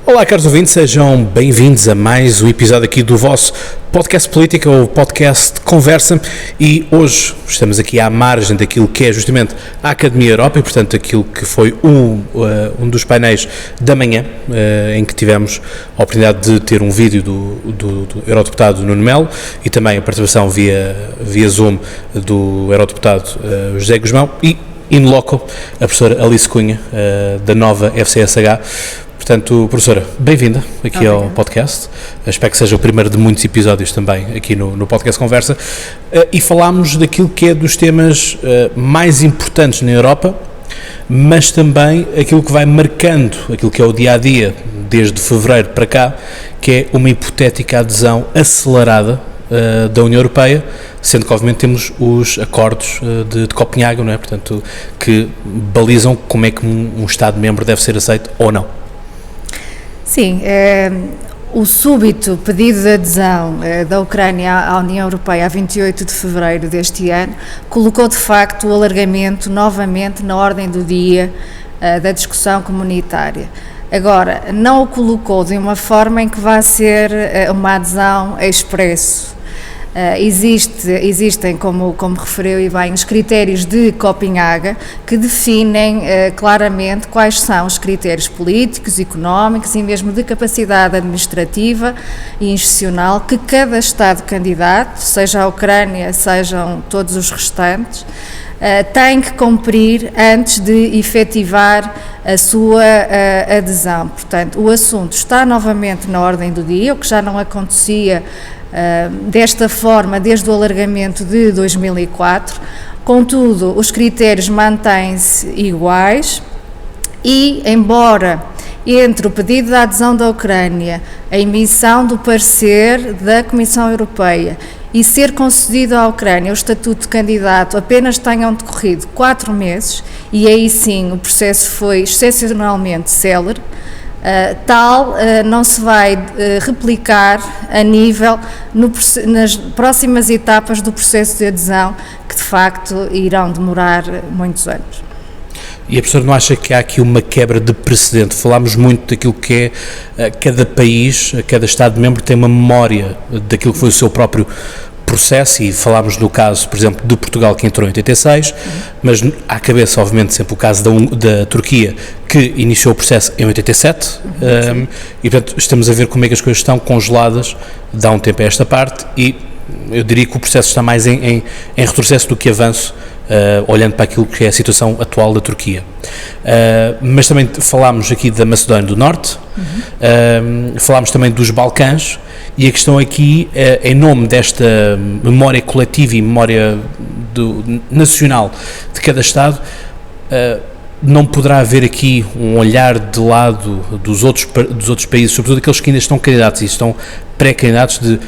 Olá, caros ouvintes, sejam bem-vindos a mais um episódio aqui do vosso podcast política, ou podcast Conversa, e hoje estamos aqui à margem daquilo que é justamente a Academia Europa e, portanto, aquilo que foi um dos painéis da manhã, em que tivemos a oportunidade de ter um vídeo do eurodeputado Nuno Melo e também a participação via Zoom do eurodeputado José Guzmão e, in loco, a professora Alice Cunha, da nova FCSH. Portanto, professora, bem-vinda aqui ao podcast. Espero que seja o primeiro de muitos episódios também aqui no podcast Conversa. E falámos daquilo que é dos temas mais importantes na Europa, mas também aquilo que vai marcando aquilo que é o dia-a-dia desde fevereiro para cá, que é uma hipotética adesão acelerada da União Europeia, sendo que obviamente temos os acordos de Copenhague, não é? Portanto, que balizam como é que um Estado-membro deve ser aceito ou não. Sim, o súbito pedido de adesão da Ucrânia à União Europeia a 28 de fevereiro deste ano colocou de facto o alargamento novamente na ordem do dia da discussão comunitária. Agora, não o colocou de uma forma em que vá ser uma adesão expresso. Existem, como referiu e bem, os critérios de Copenhague que definem claramente quais são os critérios políticos, económicos e mesmo de capacidade administrativa e institucional que cada Estado candidato, seja a Ucrânia, sejam todos os restantes, tem que cumprir antes de efetivar a sua adesão. Portanto, o assunto está novamente na ordem do dia, o que já não acontecia desta forma desde o alargamento de 2004, contudo os critérios mantêm-se iguais e, embora entre o pedido de adesão da Ucrânia, a emissão do parecer da Comissão Europeia e ser concedido à Ucrânia o estatuto de candidato apenas tenham decorrido 4 meses, e aí sim o processo foi excepcionalmente célere, não se vai replicar a nível nas próximas etapas do processo de adesão, que de facto irão demorar muitos anos. E a professora não acha que há aqui uma quebra de precedente? Falámos muito daquilo que é cada país, cada Estado-membro tem uma memória daquilo que foi o seu próprio processo, e falámos no caso, por exemplo, de Portugal, que entrou em 86, mas à cabeça, obviamente, sempre o caso da Turquia, que iniciou o processo em 87, e portanto estamos a ver como é que as coisas estão congeladas de há um tempo a esta parte, e eu diria que o processo está mais em retrocesso do que avanço, olhando para aquilo que é a situação atual da Turquia. Mas também falámos aqui da Macedónia do Norte, falámos também dos Balcãs, e a questão aqui, em nome desta memória coletiva e memória nacional de cada Estado, não poderá haver aqui um olhar de lado dos outros países, sobretudo aqueles que ainda estão candidatos e estão pré-candidatos, de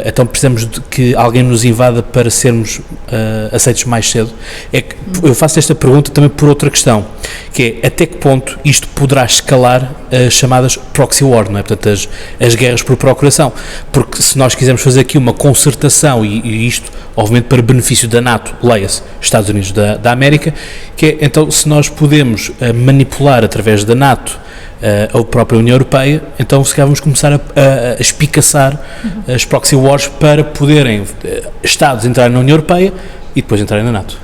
então precisamos de que alguém nos invada para sermos aceitos mais cedo. É que eu faço esta pergunta também por outra questão, que é até que ponto isto poderá escalar as chamadas proxy war, não é? Portanto, as guerras por procuração, porque se nós quisermos fazer aqui uma concertação, e isto obviamente para benefício da NATO, leia-se Estados Unidos da América, que é, então, se nós podemos manipular através da NATO a própria União Europeia, então se calhar vamos começar a espicaçar as proxy wars para poderem Estados entrarem na União Europeia e depois entrarem na NATO.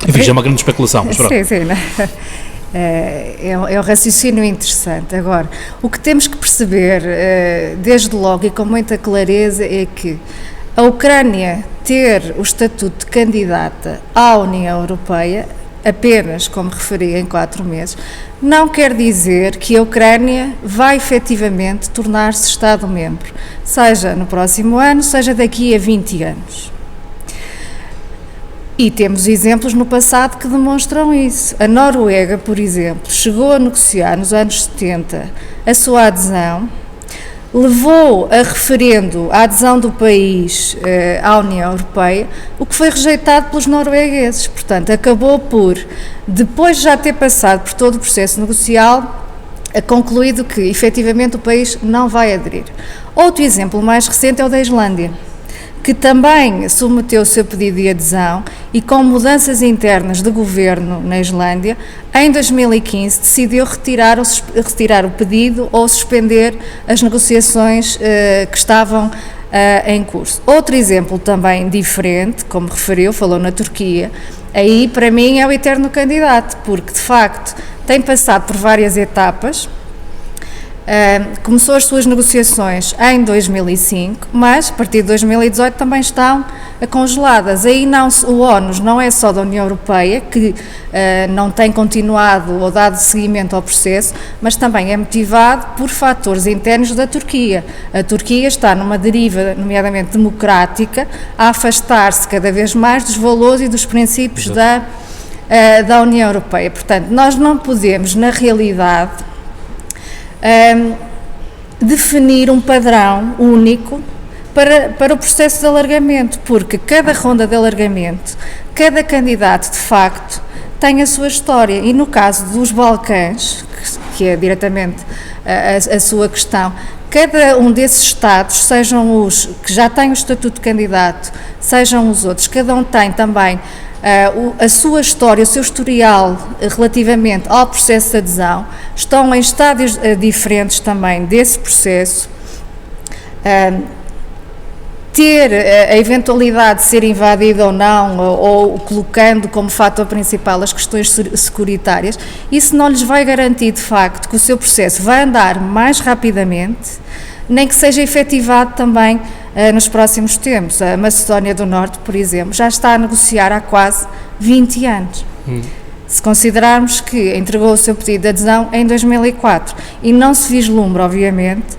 Enfim, já é uma grande especulação, mas pronto. Sim, é um raciocínio interessante. Agora, o que temos que perceber, desde logo e com muita clareza, é que a Ucrânia ter o estatuto de candidata à União Europeia, apenas, como referi, em 4 meses, não quer dizer que a Ucrânia vai efetivamente tornar-se Estado-membro, seja no próximo ano, seja daqui a 20 anos. E temos exemplos no passado que demonstram isso. A Noruega, por exemplo, chegou a negociar nos anos 70 a sua adesão, levou a referendo a adesão do país à União Europeia, o que foi rejeitado pelos noruegueses. Portanto, acabou por, depois de já ter passado por todo o processo negocial, concluído que, efetivamente, o país não vai aderir. Outro exemplo mais recente é o da Islândia, que também submeteu o seu pedido de adesão e, com mudanças internas de governo na Islândia, em 2015 decidiu retirar o pedido ou suspender as negociações que estavam em curso. Outro exemplo também diferente, como referiu, falou na Turquia, aí para mim é o eterno candidato, porque de facto tem passado por várias etapas. Começou as suas negociações em 2005, mas a partir de 2018 também estão congeladas. Aí o ónus não é só da União Europeia, que não tem continuado ou dado seguimento ao processo, mas também é motivado por fatores internos da Turquia. A Turquia está numa deriva, nomeadamente democrática, a afastar-se cada vez mais dos valores e dos princípios da União Europeia. Portanto, nós não podemos, na realidade, definir um padrão único para o processo de alargamento, porque cada ronda de alargamento, cada candidato de facto tem a sua história, e no caso dos Balcãs, que é diretamente a sua questão, cada um desses Estados, sejam os que já têm o estatuto de candidato, sejam os outros, cada um tem também a sua história, o seu historial relativamente ao processo de adesão, estão em estádios diferentes também desse processo. Ter a eventualidade de ser invadido ou não, ou colocando como fator principal as questões securitárias, isso não lhes vai garantir de facto que o seu processo vai andar mais rapidamente, nem que seja efetivado também nos próximos tempos. A Macedónia do Norte, por exemplo, já está a negociar há quase 20 anos. Se considerarmos que entregou o seu pedido de adesão em 2004 e não se vislumbra, obviamente,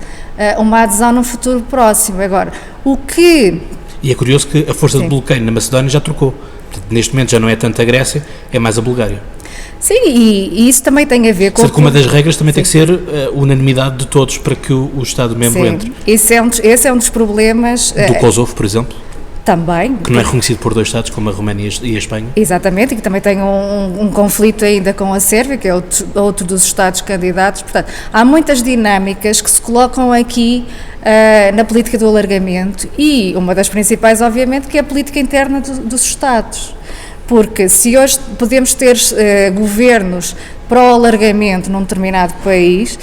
uma adesão num futuro próximo. Agora, o que... E é curioso que a força de bloqueio na Macedónia já trocou. Portanto, neste momento já não é tanto a Grécia, é mais a Bulgária. Sim, e isso também tem a ver com... Certo que uma das regras também tem que ser unanimidade de todos para que o Estado-membro entre. Esse é um dos problemas... Do Kosovo, por exemplo? Também. Que não é reconhecido por dois Estados, como a Roménia e a Espanha. Exatamente, e que também tem um conflito ainda com a Sérvia, que é outro dos Estados candidatos. Portanto, há muitas dinâmicas que se colocam aqui na política do alargamento, e uma das principais, obviamente, que é a política interna dos Estados. Porque se hoje podemos ter governos para o alargamento num determinado país,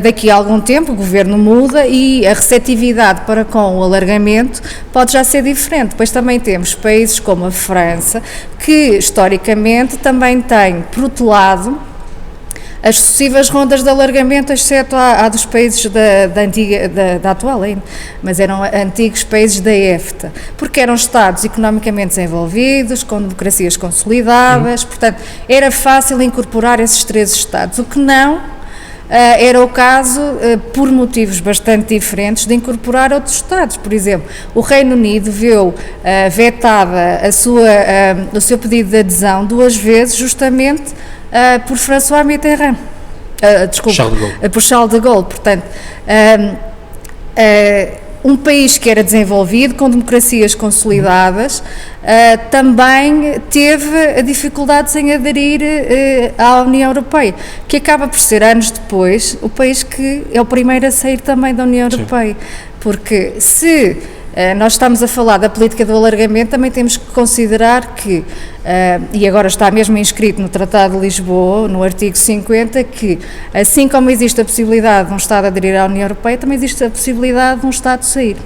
daqui a algum tempo o governo muda e a receptividade para com o alargamento pode já ser diferente. Depois também temos países como a França, que historicamente também tem protelado as sucessivas rondas de alargamento, exceto a dos países da atual ainda, mas eram antigos países da EFTA, porque eram Estados economicamente desenvolvidos, com democracias consolidadas, portanto, era fácil incorporar esses três Estados, o que não era o caso, por motivos bastante diferentes, de incorporar outros Estados. Por exemplo, o Reino Unido viu vetada o seu pedido de adesão 2 vezes, justamente por François Mitterrand, por Charles de Gaulle. Portanto, um país que era desenvolvido, com democracias consolidadas, também teve dificuldades em aderir à União Europeia, que acaba por ser, anos depois, o país que é o primeiro a sair também da União Europeia. Porque se nós estamos a falar da política do alargamento, também temos que considerar que, e agora está mesmo inscrito no Tratado de Lisboa, no artigo 50, que assim como existe a possibilidade de um Estado aderir à União Europeia, também existe a possibilidade de um Estado sair.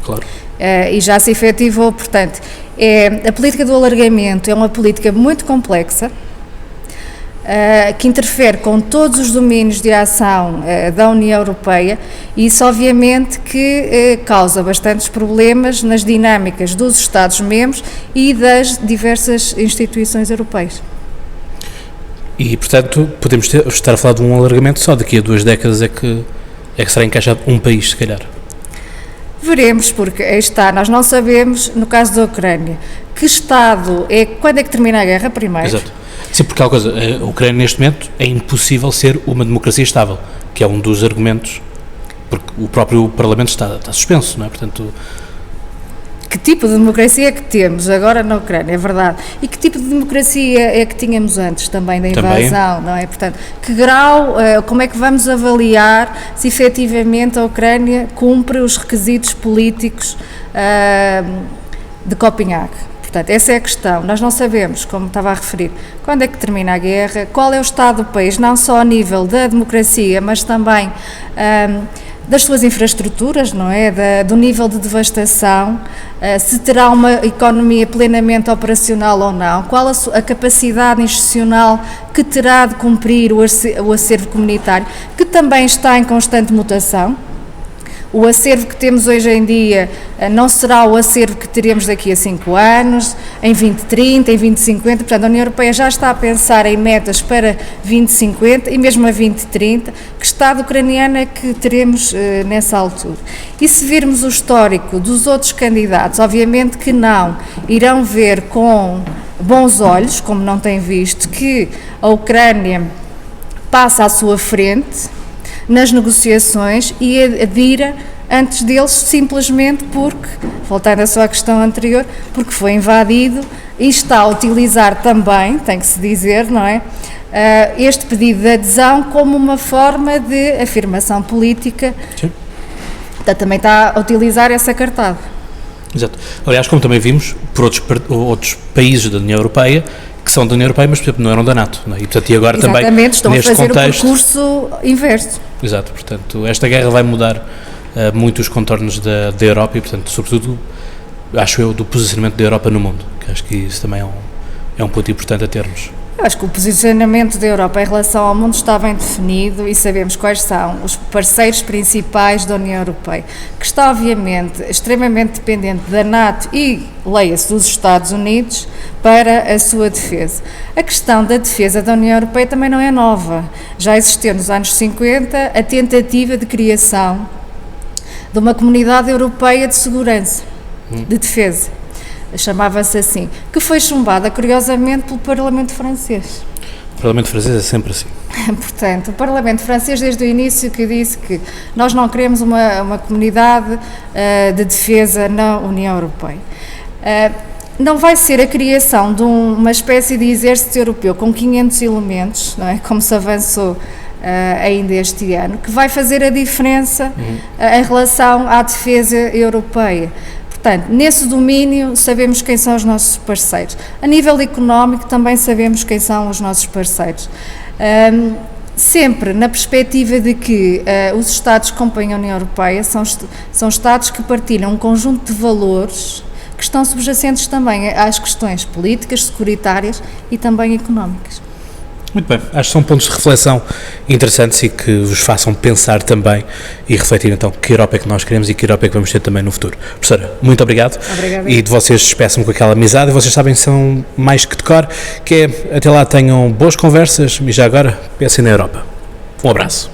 Claro. E já se efetivou, portanto, a política do alargamento é uma política muito complexa, que interfere com todos os domínios de ação da União Europeia, e isso obviamente que causa bastantes problemas nas dinâmicas dos Estados-membros e das diversas instituições europeias. E, portanto, podemos estar a falar de um alargamento só daqui a 2 décadas é que será encaixado um país, se calhar. Veremos, porque aí está, nós não sabemos, no caso da Ucrânia, que Estado quando é que termina a guerra primeiro. Exato. Sim, porque a coisa, a Ucrânia neste momento é impossível ser uma democracia estável, que é um dos argumentos, porque o próprio Parlamento está suspenso, não é? Portanto, que tipo de democracia é que temos agora na Ucrânia, é verdade, e que tipo de democracia é que tínhamos antes também da invasão, não é? Portanto, que grau, como é que vamos avaliar se efetivamente a Ucrânia cumpre os requisitos políticos de Copenhague? Portanto, essa é a questão. Nós não sabemos, como estava a referir, quando é que termina a guerra, qual é o estado do país, não só a nível da democracia, mas também das suas infraestruturas, não é? Do nível de devastação, se terá uma economia plenamente operacional ou não, qual a capacidade institucional que terá de cumprir o acervo comunitário, que também está em constante mutação. O acervo que temos hoje em dia não será o acervo que teremos daqui a 5 anos, em 2030, em 2050, portanto a União Europeia já está a pensar em metas para 2050 e mesmo a 2030, que Estado ucraniano é que teremos nessa altura. E se virmos o histórico dos outros candidatos, obviamente que não irão ver com bons olhos, como não têm visto, que a Ucrânia passa à sua frente nas negociações e adira antes deles simplesmente porque, voltando à sua questão anterior, porque foi invadido e está a utilizar também, tem que se dizer, não é, este pedido de adesão como uma forma de afirmação política. Sim. Então, também está a utilizar essa cartada. Exato. Aliás, como também vimos, por outros países da União Europeia, que são da União Europeia, mas, por exemplo, não eram da NATO, não é? E, portanto, agora exatamente, também, estão neste a fazer contexto, o percurso inverso. Exato, portanto, esta guerra vai mudar muito os contornos da Europa e, portanto, sobretudo, acho eu, do posicionamento da Europa no mundo, que acho que isso também é um ponto importante a termos. Eu acho que o posicionamento da Europa em relação ao mundo está bem definido e sabemos quais são os parceiros principais da União Europeia, que está obviamente extremamente dependente da NATO e, leia-se, dos Estados Unidos para a sua defesa. A questão da defesa da União Europeia também não é nova. Já existiu nos anos 50 a tentativa de criação de uma comunidade europeia de segurança, de defesa. Chamava-se assim, que foi chumbada, curiosamente, pelo Parlamento francês. O Parlamento francês é sempre assim. Portanto, o Parlamento francês, desde o início, que disse que nós não queremos uma comunidade de defesa na União Europeia. Não vai ser a criação de uma espécie de exército europeu com 500 elementos, não é? Como se avançou ainda este ano, que vai fazer a diferença em relação à defesa europeia. Portanto, nesse domínio sabemos quem são os nossos parceiros. A nível económico também sabemos quem são os nossos parceiros. Sempre na perspectiva de que os Estados que compõem a União Europeia são Estados que partilham um conjunto de valores que estão subjacentes também às questões políticas, securitárias e também económicas. Muito bem, acho que são pontos de reflexão interessantes e que vos façam pensar também e refletir então que Europa é que nós queremos e que Europa é que vamos ter também no futuro. Professora, muito obrigado. Obrigada. E de vocês despeçam-me com aquela amizade e vocês sabem que são mais que de cor, que é até lá tenham boas conversas e já agora pensem na Europa. Um abraço.